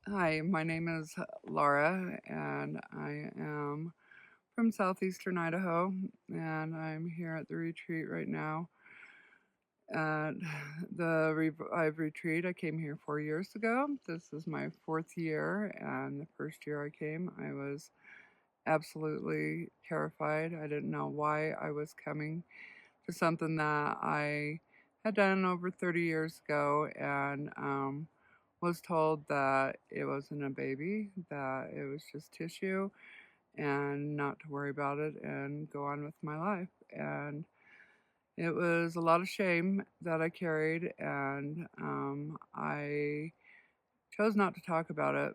Hi, my name is Laura, and I am from southeastern Idaho, and I'm here at the retreat right now. At the Revive Retreat, I came here 4 years ago. This is my fourth year, and the first year I came, I was absolutely terrified. I didn't know why I was coming to something that I had done over 30 years ago, and was told that it wasn't a baby, that it was just tissue, and not to worry about it and go on with my life. And it was a lot of shame that I carried, and I chose not to talk about it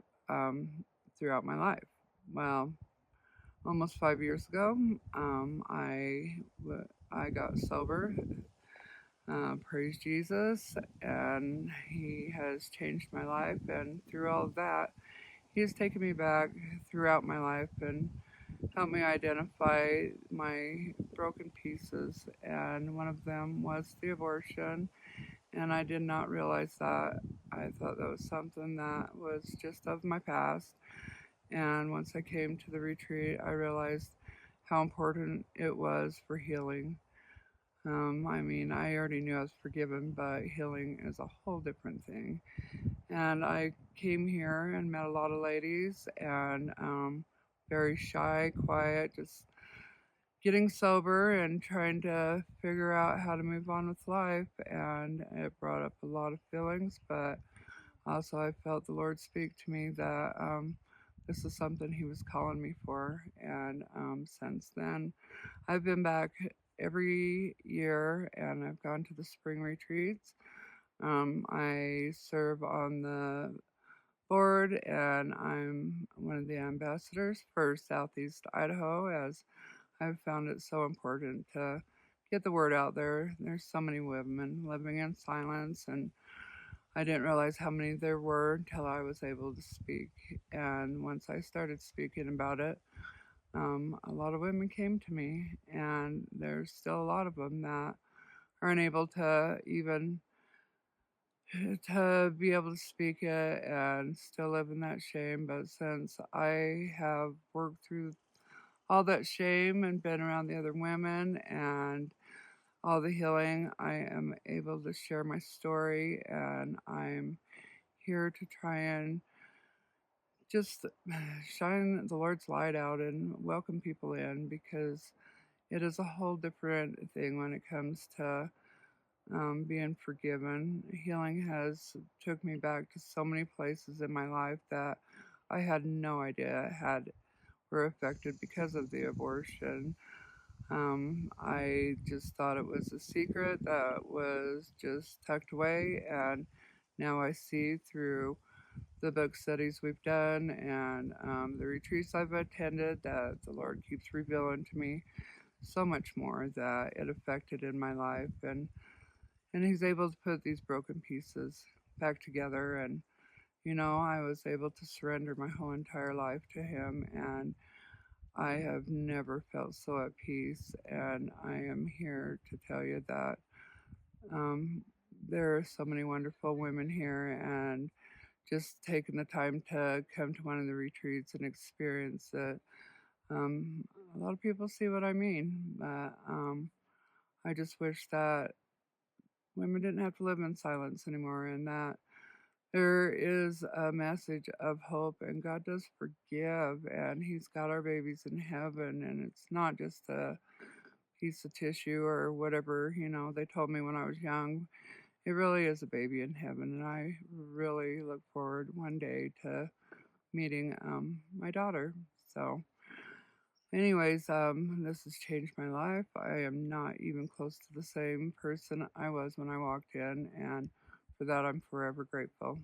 throughout my life. Well, almost 5 years ago, I got sober. Praise Jesus, and He has changed my life. And through all of that, He has taken me back throughout my life and helped me identify my broken pieces. And one of them was the abortion, and I did not realize that. I thought that was something that was just of my past. And once I came to the retreat, I realized how important it was for healing. I mean, I already knew I was forgiven, but healing is a whole different thing. And I came here and met a lot of ladies, and very shy, quiet, just getting sober and trying to figure out how to move on with life. And it brought up a lot of feelings, but also I felt the Lord speak to me that this is something He was calling me for. And since then, I've been back every year, and I've gone to the spring retreats. I serve on the board, and I'm one of the ambassadors for Southeast Idaho, as I've found it so important to get the word out there. There's so many women living in silence, and I didn't realize how many there were until I was able to speak. And once I started speaking about it, a lot of women came to me, and there's still a lot of them that are unable to even to be able to speak it and still live in that shame. But since I have worked through all that shame and been around the other women and all the healing, I am able to share my story, and I'm here to try and just shine the Lord's light out and welcome people in, because it is a whole different thing when it comes to being forgiven. Healing has took me back to so many places in my life that I had no idea had were affected because of the abortion. I just thought it was a secret that was just tucked away, and now I see through the book studies we've done and the retreats I've attended that the Lord keeps revealing to me so much more that it affected in my life. And He's able to put these broken pieces back together. And I was able to surrender my whole entire life to Him, and I have never felt so at peace. And I am here to tell you that um, there are so many wonderful women here, and just taking the time to come to one of the retreats and experience it. Um, a lot of people see what I mean, but I just wish that women didn't have to live in silence anymore, and that there is a message of hope, and God does forgive, and He's got our babies in heaven, and it's not just a piece of tissue or whatever, they told me when I was young. It really is a baby in heaven, and I really look forward one day to meeting my daughter. So, anyways, this has changed my life. I am not even close to the same person I was when I walked in, and for that, I'm forever grateful.